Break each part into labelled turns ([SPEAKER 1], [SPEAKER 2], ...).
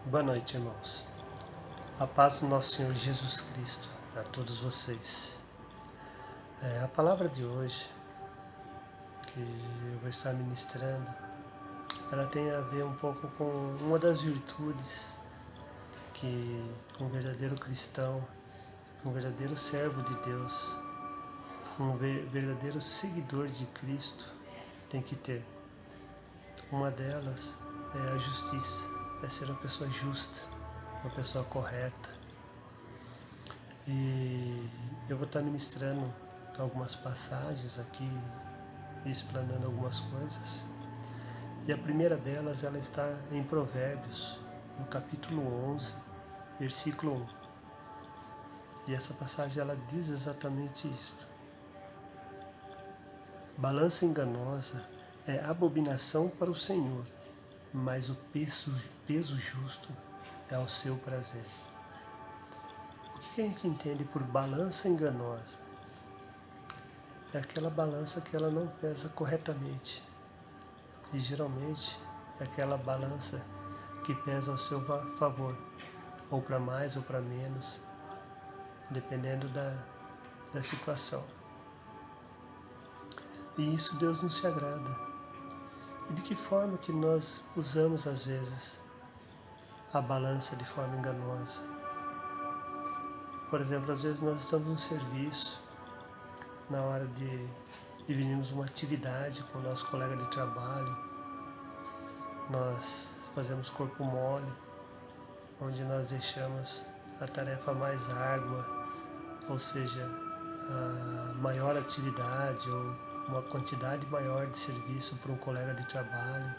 [SPEAKER 1] Boa noite, irmãos. A paz do nosso Senhor Jesus Cristo a todos vocês. A palavra de hoje, que eu vou estar ministrando, ela tem a ver um pouco com uma das virtudes que um verdadeiro cristão, um verdadeiro servo de Deus, um verdadeiro seguidor de Cristo tem que ter. Uma delas é a justiça, é ser uma pessoa justa, uma pessoa correta. E eu vou estar ministrando algumas passagens aqui, explanando algumas coisas. E a primeira delas, ela está em Provérbios, no capítulo 11, versículo 1. E essa passagem, ela diz exatamente isto. Balança enganosa é abominação para o Senhor, mas o peso justo é ao seu prazer. O que a gente entende por balança enganosa? É aquela balança que ela não pesa corretamente. E geralmente é aquela balança que pesa ao seu favor, ou para mais ou para menos, dependendo da situação. E isso Deus não se agrada. E de que forma que nós usamos às vezes a balança de forma enganosa? Por exemplo, às vezes nós estamos no serviço, na hora de dividirmos uma atividade com o nosso colega de trabalho, nós fazemos corpo mole, onde nós deixamos a tarefa mais árdua, ou seja, a maior atividade ou uma quantidade maior de serviço para um colega de trabalho.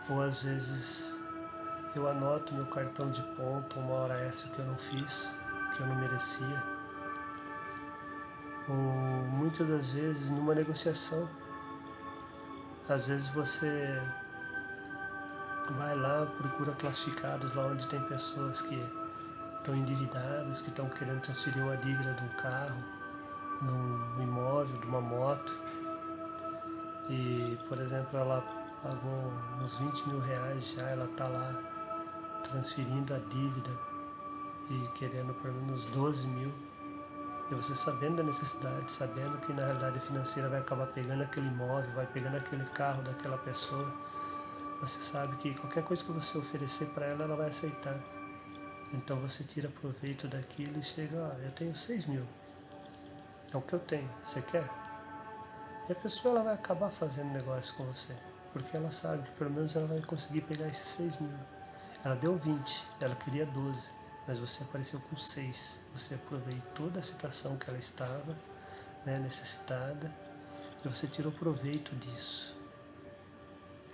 [SPEAKER 1] Ou às vezes eu anoto meu cartão de ponto, uma hora extra que eu não fiz, que eu não merecia. Ou muitas das vezes numa negociação, às vezes você vai lá, procura classificados lá onde tem pessoas que estão endividadas, que estão querendo transferir uma dívida de um carro, de um imóvel, de uma moto. E, por exemplo, ela pagou uns 20 mil reais já, ela está lá transferindo a dívida e querendo pelo menos 12 mil. E você sabendo da necessidade, sabendo que na realidade financeira vai acabar pegando aquele imóvel, vai pegando aquele carro daquela pessoa, você sabe que qualquer coisa que você oferecer para ela, ela vai aceitar. Então você tira proveito daquilo e chega, eu tenho 6 mil, é o que eu tenho, você quer? E a pessoa ela vai acabar fazendo negócio com você, porque ela sabe que pelo menos ela vai conseguir pegar esses 6 mil. Ela deu 20, ela queria 12, mas você apareceu com 6. Você aproveitou da situação que ela estava, necessitada, e você tirou proveito disso.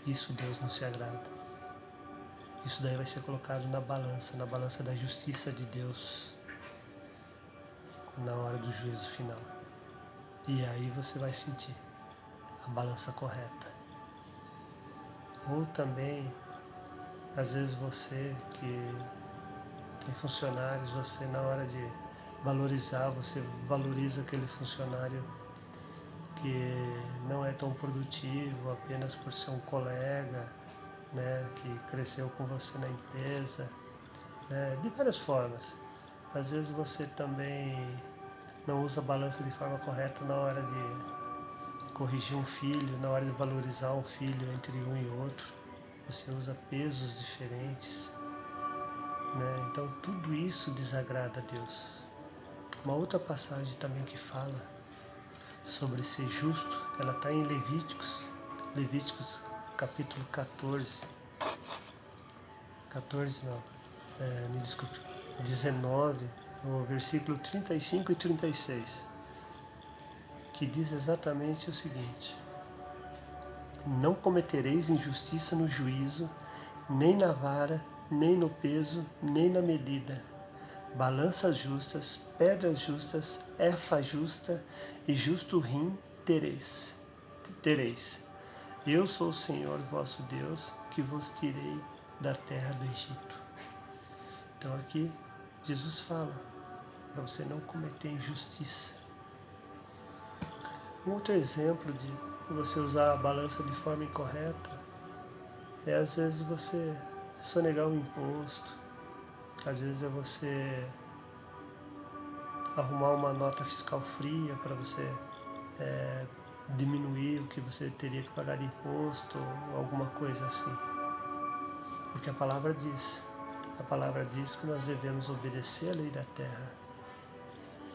[SPEAKER 1] Isso Deus não se agrada. Isso daí vai ser colocado na balança da justiça de Deus, na hora do juízo final. E aí você vai sentir a balança correta. Ou também, às vezes você que tem funcionários, você na hora de valorizar, você valoriza aquele funcionário que não é tão produtivo apenas por ser um colega, que cresceu com você na empresa, de várias formas. Às vezes você também não usa a balança de forma correta na hora de corrigir um filho, na hora de valorizar um filho entre um e outro. Você usa pesos diferentes. Então tudo isso desagrada a Deus. Uma outra passagem também que fala sobre ser justo, ela está em Levíticos capítulo 14 não, me desculpe, 19, no versículo 35 e 36, que diz exatamente o seguinte: não cometereis injustiça no juízo, nem na vara, nem no peso, nem na medida. Balanças justas, pedras justas, efa justa e justo rim tereis. Eu sou o Senhor vosso Deus, que vos tirei da terra do Egito. Então aqui Jesus fala para você não cometer injustiça. Um outro exemplo de você usar a balança de forma incorreta é às vezes você sonegar um imposto, às vezes é você arrumar uma nota fiscal fria para você diminuir o que você teria que pagar de imposto ou alguma coisa assim. Porque a palavra diz que nós devemos obedecer à lei da terra,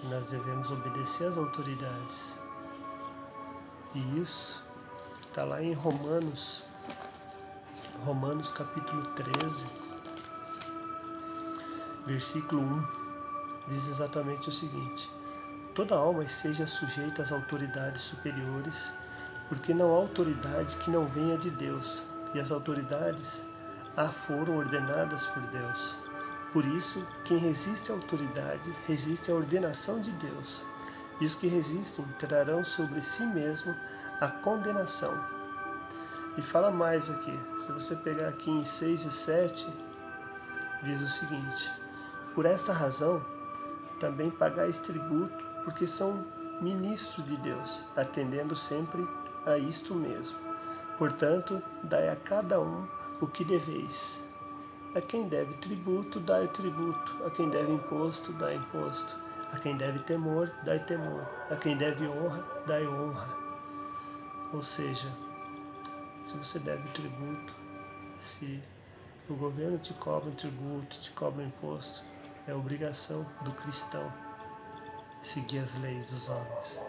[SPEAKER 1] e nós devemos obedecer às autoridades. E isso está lá em Romanos capítulo 13, versículo 1, diz exatamente o seguinte: toda alma esteja sujeita às autoridades superiores, porque não há autoridade que não venha de Deus, e as autoridades foram ordenadas por Deus. Por isso, quem resiste à autoridade, resiste à ordenação de Deus, e os que resistem trarão sobre si mesmo a condenação. E fala mais aqui, se você pegar aqui em 6 e 7, diz o seguinte: por esta razão, também pagais tributo, porque são ministros de Deus, atendendo sempre a isto mesmo. Portanto, dai a cada um o que deveis. A quem deve tributo, dai o tributo. A quem deve imposto, dai imposto. A quem deve temor, dai temor. A quem deve honra, dai honra. Ou seja, se você deve tributo, se o governo te cobra um tributo, te cobra um imposto, é obrigação do cristão seguir as leis dos homens.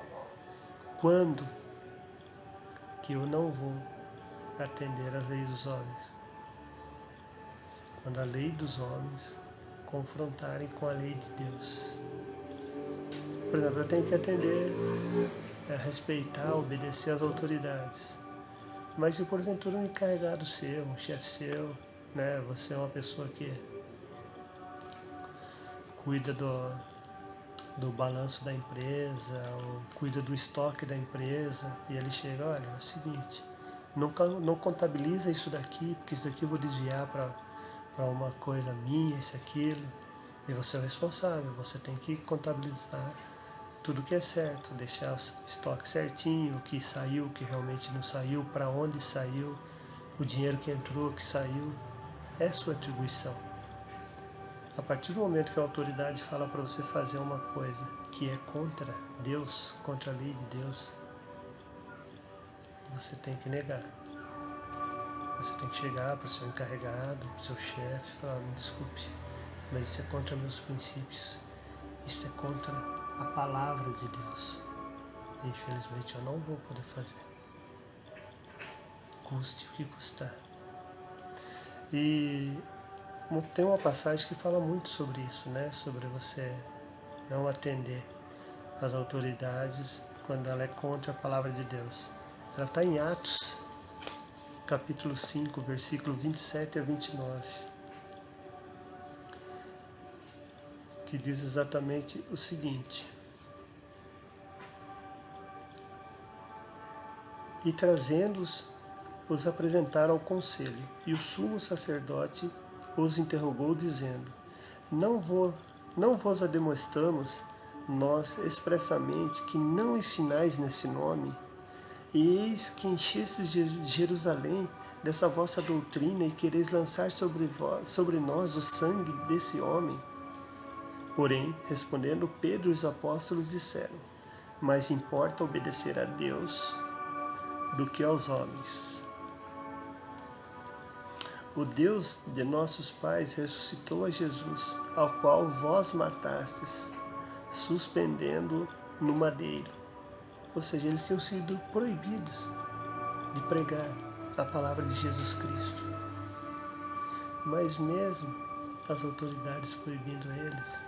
[SPEAKER 1] Quando que eu não vou atender às leis dos homens? Quando a lei dos homens confrontarem com a lei de Deus. Por exemplo, eu tenho que atender, respeitar, obedecer às autoridades. Mas se porventura um encarregado seu, um chefe seu, né, você é uma pessoa que cuida do balanço da empresa, ou cuida do estoque da empresa, e ele chega, olha, é o seguinte, não contabiliza isso daqui, porque isso daqui eu vou desviar para uma coisa minha, isso, aquilo, e você é o responsável, você tem que contabilizar tudo que é certo, deixar o estoque certinho, o que saiu, o que realmente não saiu, para onde saiu, o dinheiro que entrou, o que saiu, é sua atribuição. A partir do momento que a autoridade fala para você fazer uma coisa que é contra Deus, contra a lei de Deus, você tem que negar. Você tem que chegar para o seu encarregado, para o seu chefe, e falar, me desculpe, mas isso é contra meus princípios, isso é contra a palavra de Deus. E, infelizmente eu não vou poder fazer. Custe o que custar. E tem uma passagem que fala muito sobre isso, né? Sobre você não atender às autoridades quando ela é contra a palavra de Deus. Ela está em Atos, capítulo 5, versículo 27 a 29, que diz exatamente o seguinte: e trazendo-os, os apresentaram ao conselho, e o sumo sacerdote os interrogou, dizendo: Não vos ademostramos nós expressamente que não ensinais nesse nome? E eis que enchestes Jerusalém dessa vossa doutrina e quereis lançar sobre nós o sangue desse homem? Porém, respondendo Pedro e os apóstolos disseram: mais importa obedecer a Deus do que aos homens. O Deus de nossos pais ressuscitou a Jesus, ao qual vós matastes, suspendendo-o no madeiro. Ou seja, eles tinham sido proibidos de pregar a palavra de Jesus Cristo. Mas mesmo as autoridades proibindo eles,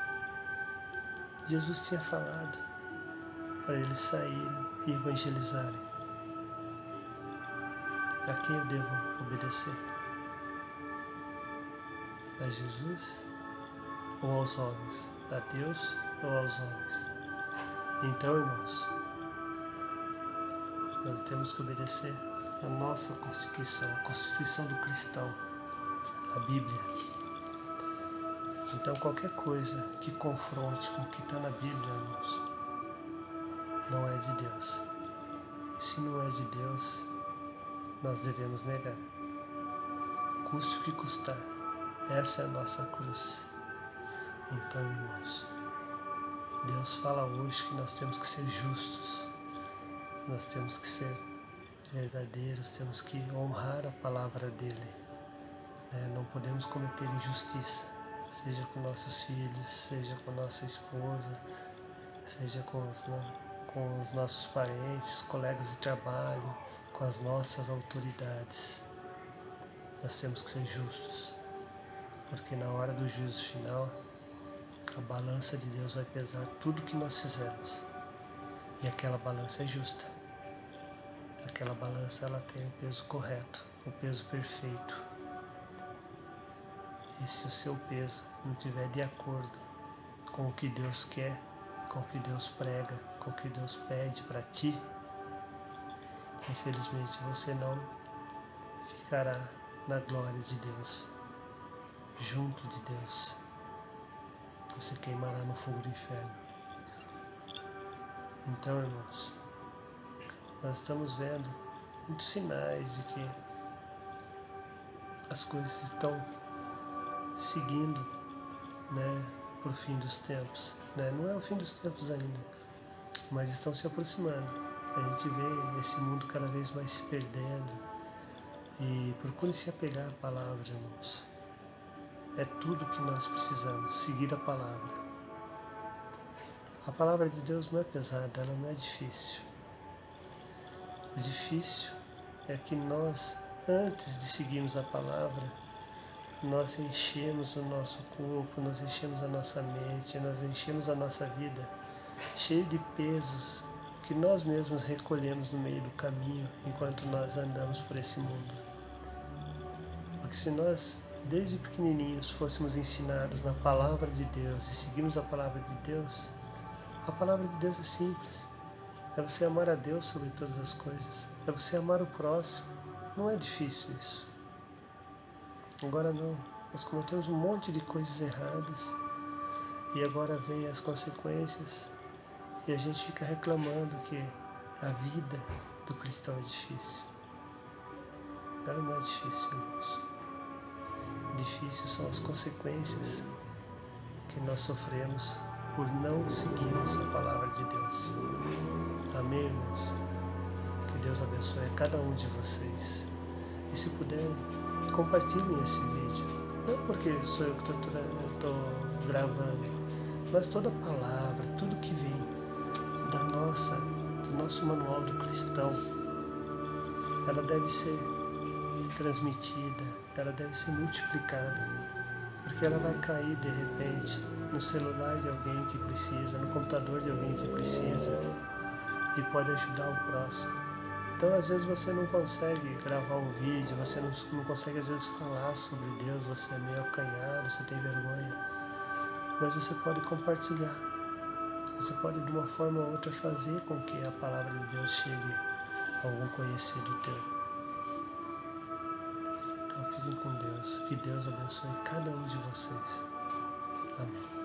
[SPEAKER 1] Jesus tinha falado para eles saírem e evangelizarem. A quem eu devo obedecer? A Jesus ou aos homens? A Deus ou aos homens? Então, irmãos, nós temos que obedecer a nossa Constituição, a Constituição do cristão, a Bíblia. Então, qualquer coisa que confronte com o que está na Bíblia, irmãos, não é de Deus. E se não é de Deus, nós devemos negar. Custe o que custar. Essa é a nossa cruz. Então, irmãos, Deus fala hoje que nós temos que ser justos, nós temos que ser verdadeiros, temos que honrar a palavra dele. Não podemos cometer injustiça, seja com nossos filhos, seja com nossa esposa, seja com os nossos parentes, colegas de trabalho, com as nossas autoridades. Nós temos que ser justos, porque na hora do juízo final, a balança de Deus vai pesar tudo que nós fizemos. E aquela balança é justa. Aquela balança, ela tem o peso correto, o peso perfeito. E se o seu peso não estiver de acordo com o que Deus quer, com o que Deus prega, com o que Deus pede para ti, infelizmente você não ficará na glória de Deus, junto de Deus. Você queimará no fogo do inferno. Então, irmãos, nós estamos vendo muitos sinais de que as coisas estão seguindo, para o fim dos tempos. Não é o fim dos tempos ainda, mas estão se aproximando. A gente vê esse mundo cada vez mais se perdendo. E procure se apegar à palavra, irmãos. É tudo que nós precisamos, seguir a palavra. A palavra de Deus não é pesada, ela não é difícil. O difícil é que nós, antes de seguirmos a palavra, nós enchemos o nosso corpo, nós enchemos a nossa mente, nós enchemos a nossa vida cheio de pesos que nós mesmos recolhemos no meio do caminho enquanto nós andamos por esse mundo. Porque se nós, desde pequenininhos, fôssemos ensinados na palavra de Deus e seguirmos a palavra de Deus é simples. É você amar a Deus sobre todas as coisas. É você amar o próximo. Não é difícil isso. Agora não. Nós cometemos um monte de coisas erradas. E agora vem as consequências. E a gente fica reclamando que a vida do cristão é difícil. Ela não é difícil, irmãos. Difícil são as consequências que nós sofremos por não seguirmos a palavra de Deus. Amém, irmãos? Que Deus abençoe a cada um de vocês. E se puder, compartilhem esse vídeo. Não porque sou eu que estou gravando, mas toda palavra, tudo que vem do nosso manual do cristão, ela deve ser transmitida, ela deve ser multiplicada, porque ela vai cair de repente no celular de alguém que precisa, no computador de alguém que precisa e pode ajudar o próximo. Então às vezes você não consegue gravar um vídeo, você não consegue às vezes falar sobre Deus, você é meio acanhado, você tem vergonha, mas você pode compartilhar, você pode de uma forma ou outra fazer com que a palavra de Deus chegue a algum conhecido teu. Então fiquem com Deus, que Deus abençoe cada um de vocês. Amém.